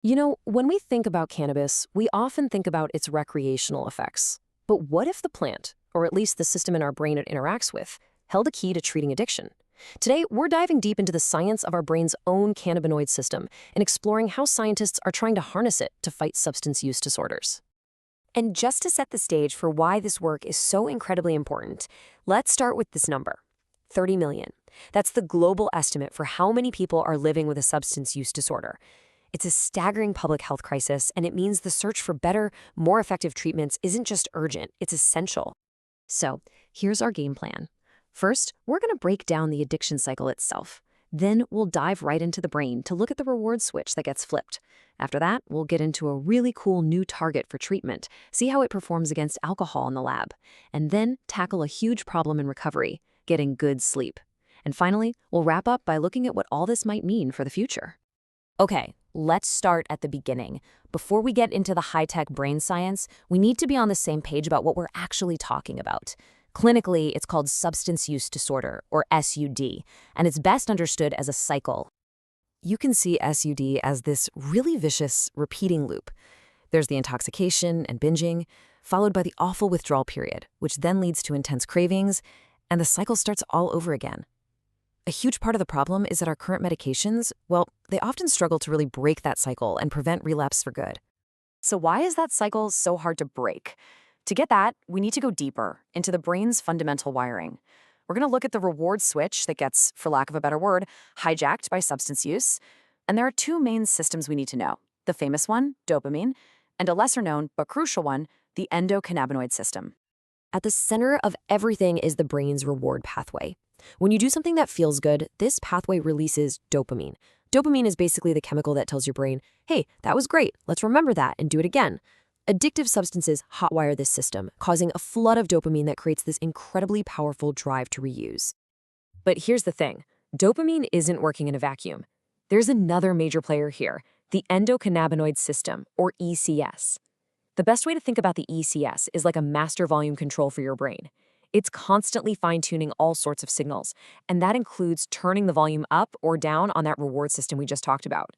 You know, when we think about cannabis, we often think about its recreational effects. But what if the plant, or at least the system in our brain it interacts with, held a key to treating addiction? Today, we're diving deep into the science of our brain's own cannabinoid system and exploring how scientists are trying to harness it to fight substance use disorders. And just to set the stage for why this work is so incredibly important, let's start with this number, 30 million. That's the global estimate for how many people are living with a substance use disorder. It's a staggering public health crisis, and it means the search for better, more effective treatments isn't just urgent, it's essential. So, here's our game plan. First, we're going to break down the addiction cycle itself. Then we'll dive right into the brain to look at the reward switch that gets flipped. After that, we'll get into a really cool new target for treatment, see how it performs against alcohol in the lab, and then tackle a huge problem in recovery, getting good sleep. And finally, we'll wrap up by looking at what all this might mean for the future. Okay, let's start at the beginning. Before we get into the high-tech brain science, we need to be on the same page about what we're actually talking about. Clinically, it's called substance use disorder, or SUD, and it's best understood as a cycle. You can see SUD as this really vicious, repeating loop. There's the intoxication and binging, followed by the awful withdrawal period, which then leads to intense cravings, and the cycle starts all over again. A huge part of the problem is that our current medications, well, they often struggle to really break that cycle and prevent relapse for good. So why is that cycle so hard to break? To get that, we need to go deeper into the brain's fundamental wiring. We're going to look at the reward switch that gets, for lack of a better word, hijacked by substance use. And there are two main systems we need to know. The famous one, dopamine, and a lesser-known but crucial one, the endocannabinoid system. At the center of everything is the brain's reward pathway. When you do something that feels good, this pathway releases dopamine. Dopamine is basically the chemical that tells your brain, hey, that was great, let's remember that and do it again. Addictive substances hotwire this system, causing a flood of dopamine that creates this incredibly powerful drive to reuse. But here's the thing, dopamine isn't working in a vacuum. There's another major player here, the endocannabinoid system, or ECS. The best way to think about the ECS is like a master volume control for your brain. It's constantly fine-tuning all sorts of signals, and that includes turning the volume up or down on that reward system we just talked about.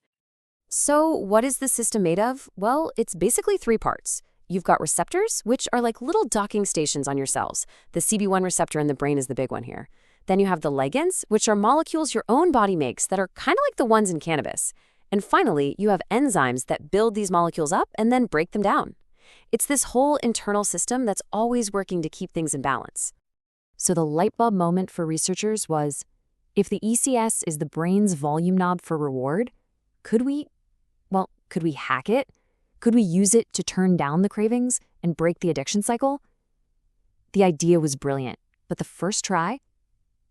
So what is the system made of? Well, it's basically three parts. You've got receptors, which are like little docking stations on your cells. The CB1 receptor in the brain is the big one here. Then you have the ligands, which are molecules your own body makes that are kind of like the ones in cannabis. And finally, you have enzymes that build these molecules up and then break them down. It's this whole internal system that's always working to keep things in balance. So the light bulb moment for researchers was, if the ECS is the brain's volume knob for reward, could we hack it? Could we use it to turn down the cravings and break the addiction cycle? The idea was brilliant, but the first try,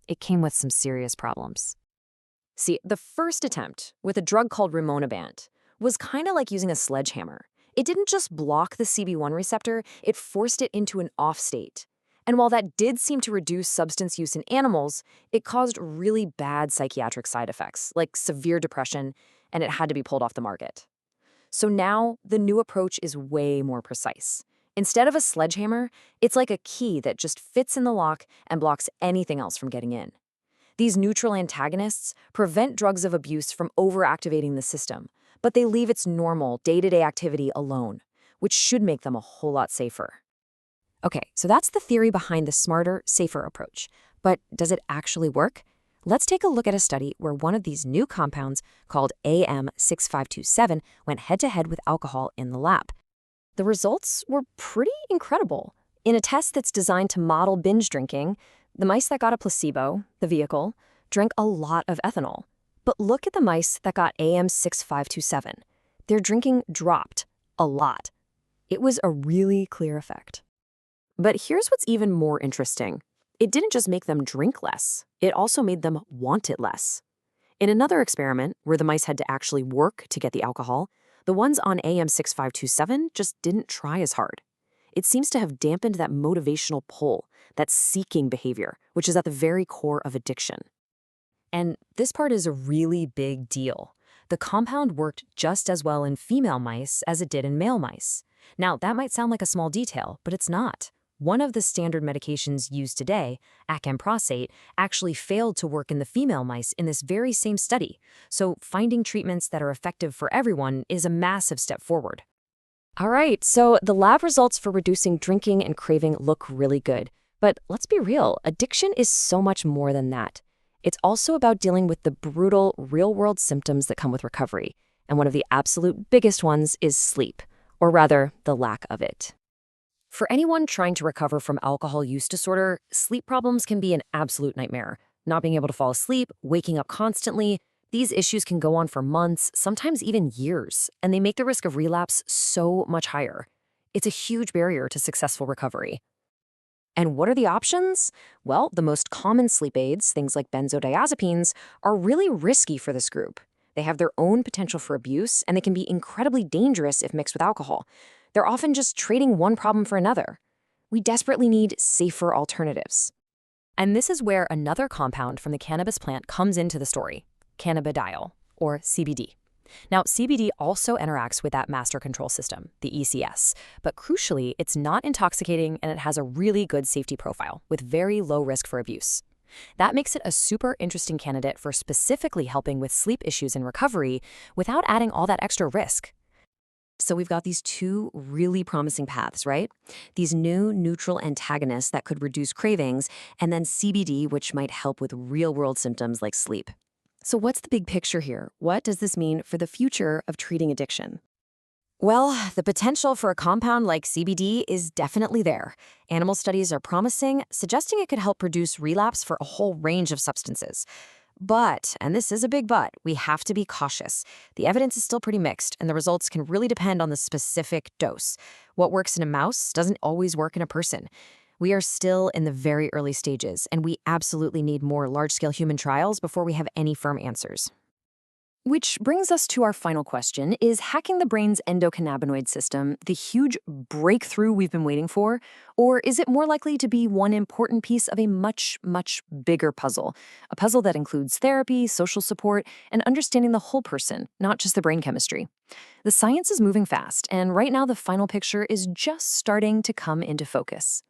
it came with some serious problems. See, the first attempt, with a drug called Rimonabant, was kind of like using a sledgehammer. It didn't just block the CB1 receptor, it forced it into an off state. And while that did seem to reduce substance use in animals, it caused really bad psychiatric side effects, like severe depression, and it had to be pulled off the market. So now, the new approach is way more precise. Instead of a sledgehammer, it's like a key that just fits in the lock and blocks anything else from getting in. These neutral antagonists prevent drugs of abuse from overactivating the system, but they leave its normal, day-to-day activity alone, which should make them a whole lot safer. Okay, so that's the theory behind the smarter, safer approach. But does it actually work? Let's take a look at a study where one of these new compounds, called AM6527, went head-to-head with alcohol in the lab. The results were pretty incredible. In a test that's designed to model binge drinking, the mice that got a placebo, the vehicle, drank a lot of ethanol. But look at the mice that got AM6527. Their drinking dropped a lot. It was a really clear effect. But here's what's even more interesting. It didn't just make them drink less, it also made them want it less. In another experiment, where the mice had to actually work to get the alcohol, the ones on AM6527 just didn't try as hard. It seems to have dampened that motivational pull, that seeking behavior, which is at the very core of addiction. And this part is a really big deal. The compound worked just as well in female mice as it did in male mice. Now, that might sound like a small detail, but it's not. One of the standard medications used today, acamprosate, actually failed to work in the female mice in this very same study. So finding treatments that are effective for everyone is a massive step forward. All right, so the lab results for reducing drinking and craving look really good. But let's be real, addiction is so much more than that. It's also about dealing with the brutal, real-world symptoms that come with recovery. And one of the absolute biggest ones is sleep, or rather, the lack of it. For anyone trying to recover from alcohol use disorder, sleep problems can be an absolute nightmare. Not being able to fall asleep, waking up constantly, these issues can go on for months, sometimes even years, and they make the risk of relapse so much higher. It's a huge barrier to successful recovery. And what are the options? Well, the most common sleep aids, things like benzodiazepines, are really risky for this group. They have their own potential for abuse, and they can be incredibly dangerous if mixed with alcohol. They're often just trading one problem for another. We desperately need safer alternatives. And this is where another compound from the cannabis plant comes into the story, cannabidiol, or CBD. Now, CBD also interacts with that master control system, the ECS, but crucially, it's not intoxicating and it has a really good safety profile with very low risk for abuse. That makes it a super interesting candidate for specifically helping with sleep issues in recovery without adding all that extra risk. So we've got these two really promising paths, right? These new neutral antagonists that could reduce cravings, and then CBD, which might help with real-world symptoms like sleep. So what's the big picture here? What does this mean for the future of treating addiction? Well, the potential for a compound like CBD is definitely there. Animal studies are promising, suggesting it could help reduce relapse for a whole range of substances. But, and this is a big but, we have to be cautious. The evidence is still pretty mixed, and the results can really depend on the specific dose. What works in a mouse doesn't always work in a person. We are still in the very early stages, and we absolutely need more large-scale human trials before we have any firm answers. Which brings us to our final question. Is hacking the brain's endocannabinoid system the huge breakthrough we've been waiting for? Or is it more likely to be one important piece of a much, much bigger puzzle? A puzzle that includes therapy, social support, and understanding the whole person, not just the brain chemistry. The science is moving fast, and right now the final picture is just starting to come into focus.